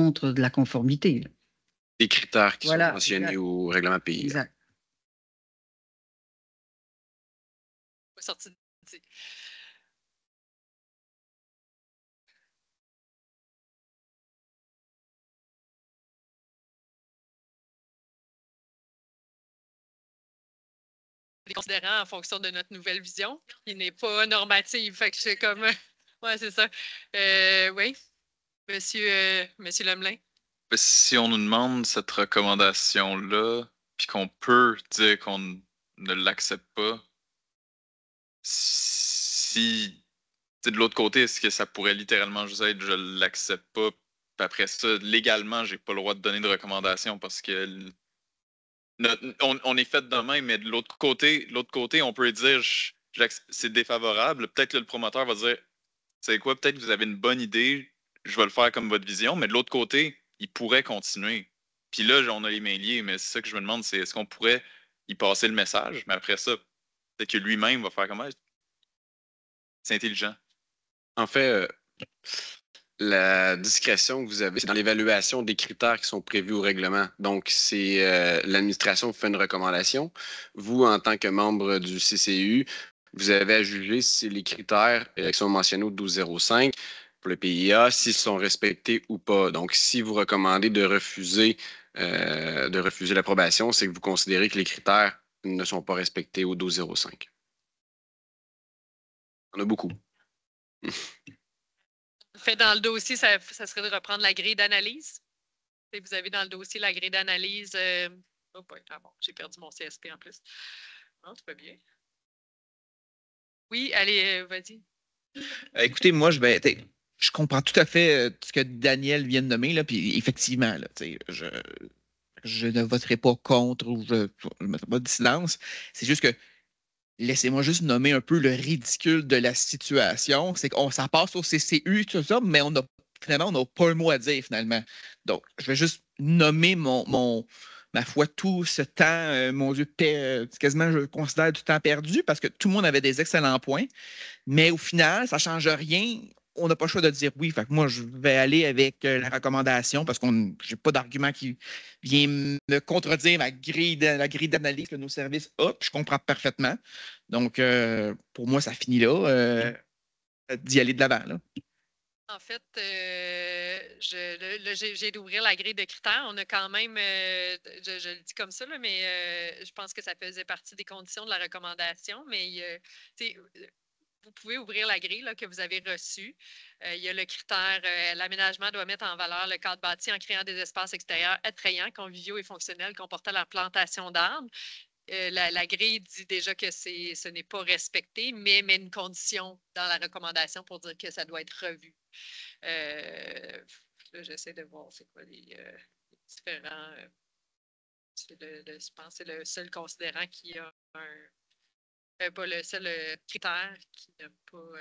contre de la conformité. Là. Des critères qui sont mentionnés exact. au règlement PIA. Exact. Les considérants en fonction de notre nouvelle vision, qui n'est pas normative. Fait que c'est comme. Ouais, c'est ça. Oui. Monsieur Lemelin. Si on nous demande cette recommandation-là, puis qu'on peut dire qu'on ne l'accepte pas, si de l'autre côté, est-ce que ça pourrait littéralement juste être je l'accepte pas, puis après ça, légalement, j'ai pas le droit de donner de recommandation parce que on est fait de même, mais de l'autre côté, on peut dire c'est défavorable. Peut-être que le promoteur va dire c'est quoi, peut-être que vous avez une bonne idée, je vais le faire comme votre vision, mais de l'autre côté, il pourrait continuer. Puis là, on a les mains liées, mais c'est ça que je me demande, c'est est-ce qu'on pourrait y passer le message, mais après ça, peut-être que lui-même va faire comme c'est intelligent. En fait, la discrétion que vous avez, c'est dans l'évaluation des critères qui sont prévus au règlement. Donc, c'est l'administration qui fait une recommandation. Vous, en tant que membre du CCU, vous avez à juger si les critères qui sont mentionnés au 1205 pour le PIA, s'ils sont respectés ou pas. Donc, si vous recommandez de refuser l'approbation, c'est que vous considérez que les critères ne sont pas respectés au 1205. On a beaucoup. Fait dans le dossier, ça serait de reprendre la grille d'analyse. Vous avez dans le dossier la grille d'analyse. Oh boy, bon, j'ai perdu mon CSP en plus. Non, tout va bien. Oui, allez, vas-y. Écoutez, moi, je comprends tout à fait ce que Daniel vient de nommer, là, puis effectivement, là, je ne voterai pas contre ou je ne mettrai pas de silence. C'est juste que laissez-moi juste nommer un peu le ridicule de la situation. C'est qu'on ça passe au CCU, tout ça, mais finalement, on n'a pas un mot à dire, finalement. Donc, je vais juste nommer ma foi, tout ce temps, mon Dieu, quasiment, je considère du temps perdu parce que tout le monde avait des excellents points. Mais au final, ça ne change rien. On n'a pas le choix de dire oui. Fait que moi, je vais aller avec la recommandation parce que je n'ai pas d'argument qui vient me contredire la grille d'analyse que nos services ont. Je comprends parfaitement. Donc, pour moi, ça finit là. D'y aller de l'avant. Là. En fait, j'ai d'ouvrir la grille de critères. On a quand même, je le dis comme ça, là, mais je pense que ça faisait partie des conditions de la recommandation. Mais vous pouvez ouvrir la grille là, que vous avez reçue. Il y a le critère l'aménagement doit mettre en valeur le cadre bâti en créant des espaces extérieurs attrayants, conviviaux et fonctionnels comportant la plantation d'arbres. La grille dit déjà que ce n'est pas respecté, mais met une condition dans la recommandation pour dire que ça doit être revu. Là, j'essaie de voir c'est quoi les différents. Je pense que c'est le seul considérant qui a pas le seul critère qui n'a pas.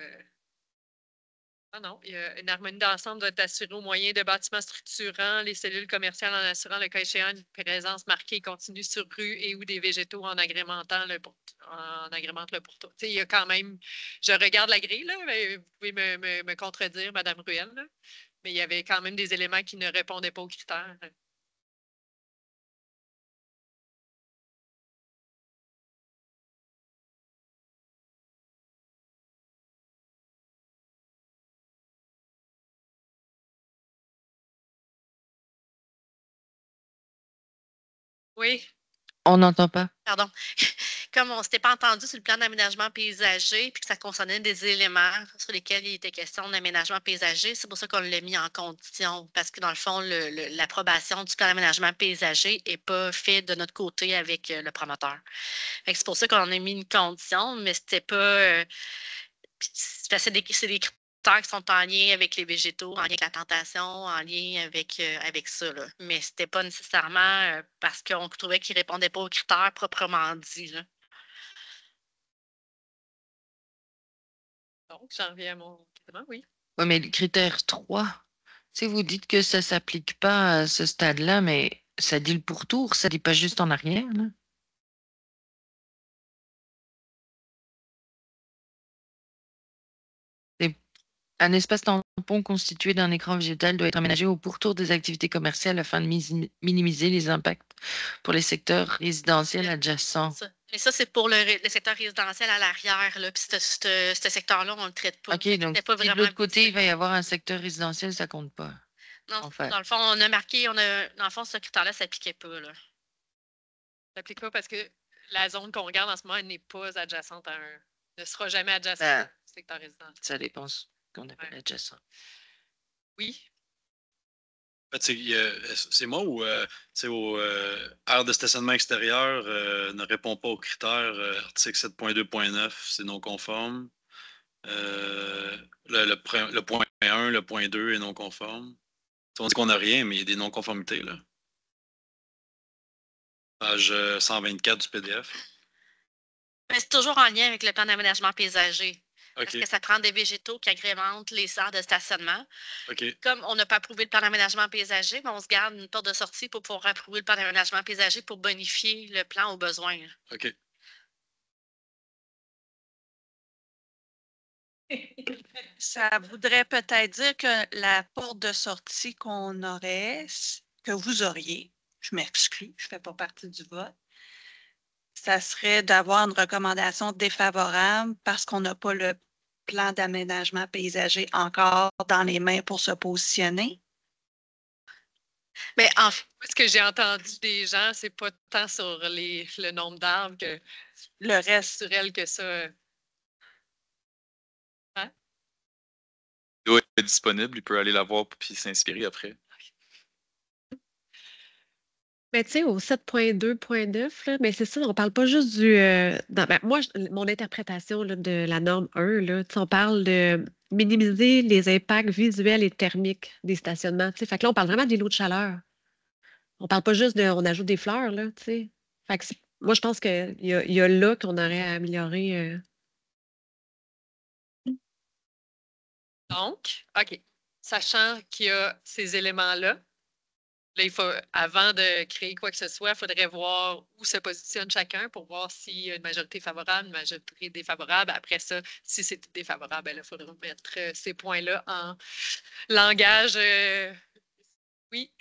Ah non, il y a une harmonie d'ensemble doit être assurée au moyen de bâtiments structurant les cellules commerciales en assurant le cas échéant une présence marquée et continue sur rue et ou des végétaux en agrémentant agrémente le pourtour. Il y a quand même, je regarde la grille, là, mais vous pouvez me contredire, Mme Ruel, là, mais il y avait quand même des éléments qui ne répondaient pas aux critères. Oui. On n'entend pas. Pardon. Comme on ne s'était pas entendu sur le plan d'aménagement paysager, puis que ça concernait des éléments sur lesquels il était question d'aménagement paysager, c'est pour ça qu'on l'a mis en condition. Parce que dans le fond, l'approbation du plan d'aménagement paysager n'est pas faite de notre côté avec le promoteur. C'est pour ça qu'on a mis une condition, mais c'était pas. C'est des critères qui sont en lien avec les végétaux, en lien avec la plantation, en lien avec ça. Là. Mais ce n'était pas nécessairement parce qu'on trouvait qu'ils ne répondaient pas aux critères proprement dit. Là. Donc, j'en reviens à mon questionnement, oui. Oui, mais le critère 3, si vous dites que ça ne s'applique pas à ce stade-là, mais ça dit le pourtour, ça ne dit pas juste en arrière. Là. Un espace tampon constitué d'un écran végétal doit être aménagé au pourtour des activités commerciales afin de minimiser les impacts pour les secteurs résidentiels adjacents. Mais ça, c'est pour le secteur résidentiel à l'arrière, là. Puis ce secteur-là, on ne le traite pas. OK, donc pas si de l'autre côté, il va y avoir un secteur résidentiel, ça compte pas. Non, en fait. dans le fond, on a marqué, dans le fond, ce critère-là ne s'appliquait pas, là. Ça s'applique pas parce que la zone qu'on regarde en ce moment, elle n'est pas adjacente à un. Ne sera jamais adjacente Ben, au secteur résidentiel. Ça dépend ce qu'on appelle adjacent. Oui. C'est moi ou au aire de stationnement extérieur ne répond pas aux critères article 7.2.9, c'est non conforme. Le point 1, le point 2 est non conforme. On dit qu'on n'a rien, mais il y a des non-conformités, là. Page 124 du PDF. Mais c'est toujours en lien avec le plan d'aménagement paysager. OK. Parce que ça prend des végétaux qui agrémentent les aires de stationnement. OK. Comme on n'a pas approuvé le plan d'aménagement paysager, mais on se garde une porte de sortie pour pouvoir approuver le plan d'aménagement paysager pour bonifier le plan aux besoins. OK. Ça voudrait peut-être dire que la porte de sortie qu'on aurait, que vous auriez, je m'exclus, je ne fais pas partie du vote, ça serait d'avoir une recommandation défavorable parce qu'on n'a pas le plan d'aménagement paysager encore dans les mains pour se positionner. Mais en fait, Ce que j'ai entendu des gens, c'est pas tant sur le nombre d'arbres que le reste, sur elle que ça. Il doit être disponible, il peut aller la voir puis s'inspirer après. Mais tu sais, au 7.2.9, là, mais c'est ça, on parle pas juste du. Ben, moi, mon interprétation là, de la norme 1, là, tu sais, on parle de minimiser les impacts visuels et thermiques des stationnements. Tu sais. Fait que là, on parle vraiment des lots de chaleur. On parle pas juste de. On ajoute des fleurs, là, tu sais. Fait que moi, je pense qu'il y a là qu'on aurait à améliorer. Donc, OK. Sachant qu'il y a ces éléments-là, là, il faut, avant de créer quoi que ce soit, il faudrait voir où se positionne chacun pour voir s'il y a une majorité favorable, une majorité défavorable. Après ça, si c'est défavorable, il faudra mettre ces points-là en langage. Oui.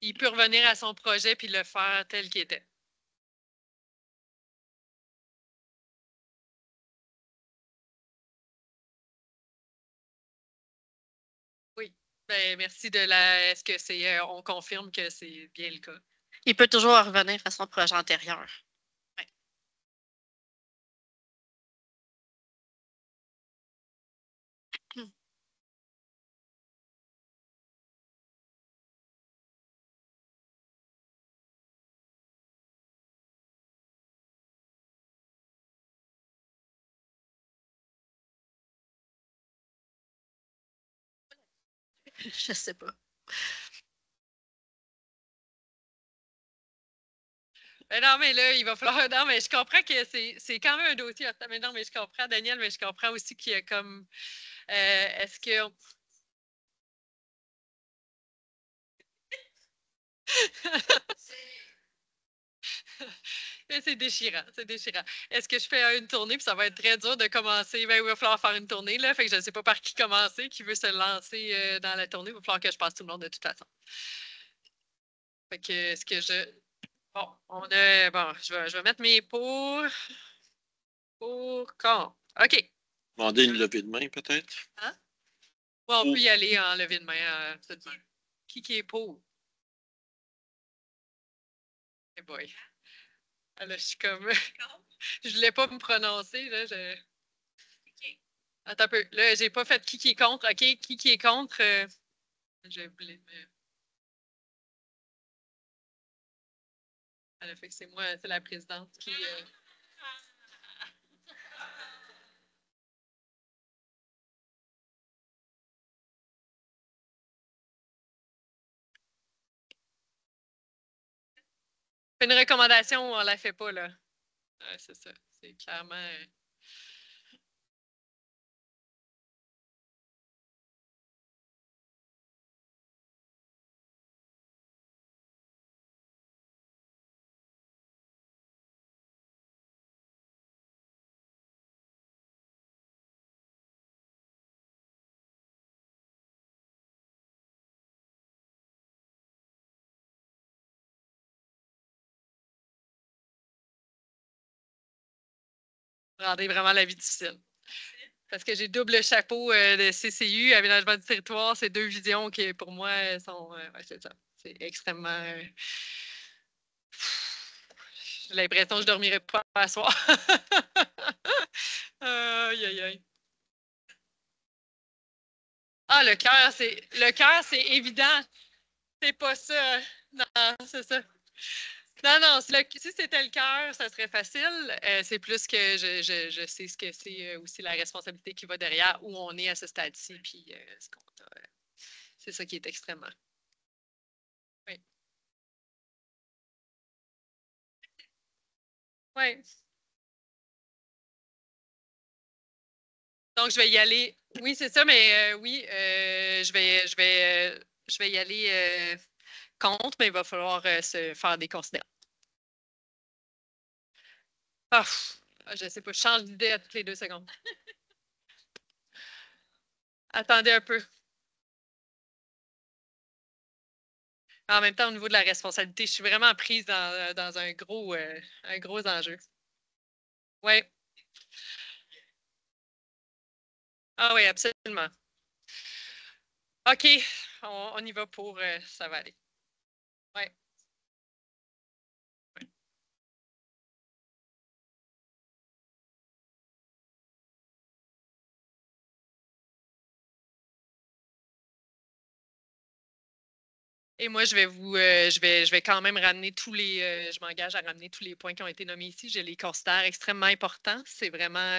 Il peut revenir à son projet puis le faire tel qu'il était. Oui. Ben, merci de la. Est-ce que c'est. On confirme que c'est bien le cas? il peut toujours revenir à son projet antérieur. Ouais. Je sais pas. Non, mais là, il va falloir. Non, mais je comprends que c'est quand même un dossier. Mais non, mais je comprends, Daniel, mais je comprends aussi qu'il y a comme. Est-ce que. C'est déchirant, c'est déchirant. Est-ce que je fais une tournée, puis ça va être très dur de commencer? Ben, il va falloir faire une tournée, là. Fait que je ne sais pas par qui commencer, qui veut se lancer dans la tournée. Il va falloir que je passe tout le monde de toute façon. Fait que, est-ce que je. Bon, Bon, je vais mettre mes pour, quand? OK. Demander une levée de main, peut-être. Hein? Bon, on peut y aller en levée de main. Qui est pour? Eh boy. Ah, là, je suis comme. Je voulais pas me prononcer, là. Attends un peu. Là, j'ai pas fait qui est contre. OK, qui est contre? Je voulais Alors, fait que c'est moi, c'est la présidente qui. Fait une recommandation, on la fait pas, là. Ouais, c'est ça. C'est clairement. Rendez vraiment la vie difficile. Parce que j'ai double chapeau de CCU, aménagement du territoire, c'est deux visions qui, pour moi, sont. Ouais, c'est ça. C'est extrêmement. J'ai l'impression que je ne dormirai pas à soir. Aïe, aïe, aïe. Ah, le cœur, c'est évident. C'est pas ça. Non, c'est ça. Non, non, si c'était le cœur, ça serait facile. C'est plus que je sais ce que c'est aussi la responsabilité qui va derrière, où on est à ce stade-ci, puis ce qu'on a. C'est ça qui est extrêmement. Oui. Oui. Donc, je vais y aller. Oui, c'est ça, mais oui, je vais y aller contre, mais il va falloir se faire des considérations. Ah, je ne sais pas, je change d'idée à toutes les 2 secondes. Attendez un peu. En même temps, au niveau de la responsabilité, je suis vraiment prise dans un gros enjeu. Oui. Ah oui, absolument. OK, on y va pour ça va aller. Oui. Et moi, je vais quand même ramener je m'engage à ramener tous les points qui ont été nommés ici. Je les considère extrêmement importants. C'est vraiment,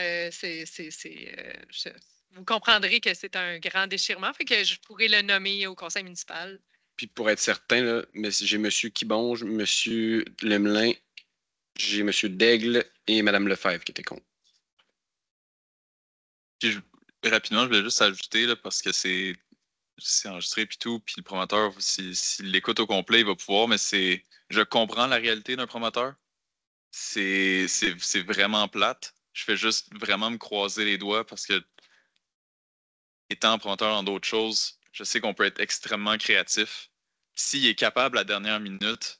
vous comprendrez que c'est un grand déchirement, fait que je pourrais le nommer au conseil municipal. Puis pour être certain, là, j'ai M. Kibonge, M. Lemelin, j'ai M. Daigle et Mme Lefebvre qui étaient contre. Puis rapidement, je voulais juste ajouter, là, parce que c'est enregistré puis tout, puis le promoteur, s'il l'écoute au complet, il va pouvoir, mais je comprends la réalité d'un promoteur. C'est vraiment plate. Je fais juste vraiment me croiser les doigts parce que, étant promoteur dans d'autres choses, je sais qu'on peut être extrêmement créatif. S'il est capable à la dernière minute,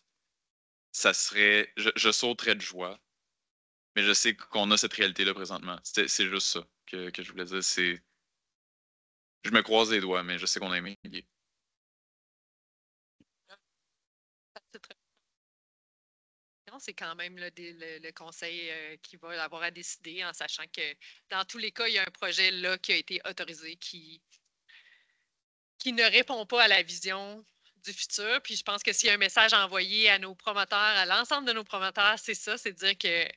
ça serait. Je sauterais de joie. Mais je sais qu'on a cette réalité-là présentement. C'est juste ça que je voulais dire. Je me croise les doigts, mais je sais qu'on a aimé. C'est quand même le conseil qui va avoir à décider en sachant que dans tous les cas, il y a un projet là qui a été autorisé qui ne répond pas à la vision du futur. Puis je pense que s'il y a un message à envoyer à nos promoteurs, à l'ensemble de nos promoteurs, c'est ça, c'est de dire que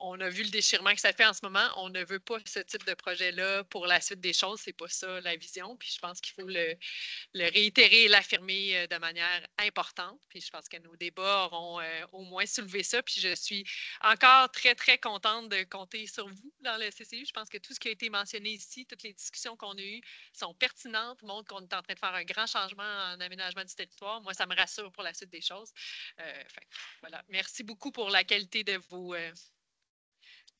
on a vu le déchirement que ça fait en ce moment. On ne veut pas ce type de projet-là pour la suite des choses. C'est pas ça la vision. Puis je pense qu'il faut le réitérer et l'affirmer de manière importante. Puis je pense que nos débats auront au moins soulevé ça. Puis je suis encore très, très contente de compter sur vous dans le CCU. Je pense que tout ce qui a été mentionné ici, toutes les discussions qu'on a eues sont pertinentes, montrent qu'on est en train de faire un grand changement en aménagement du territoire. Moi, ça me rassure pour la suite des choses. Voilà. Merci beaucoup pour la qualité de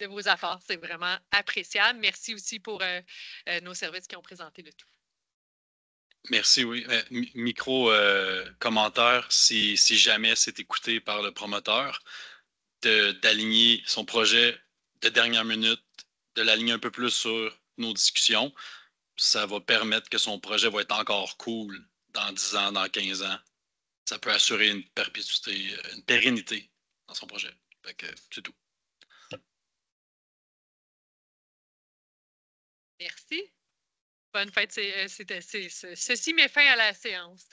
vos efforts. C'est vraiment appréciable. Merci aussi pour nos services qui ont présenté le tout. Merci, oui. Commentaire, si jamais c'est écouté par le promoteur, d'aligner son projet de dernière minute, de l'aligner un peu plus sur nos discussions. Ça va permettre que son projet va être encore cool dans 10 ans, dans 15 ans. Ça peut assurer une perpétuité, une pérennité dans son projet. Fait que c'est tout. Merci. Bonne fête. Ceci met fin à la séance.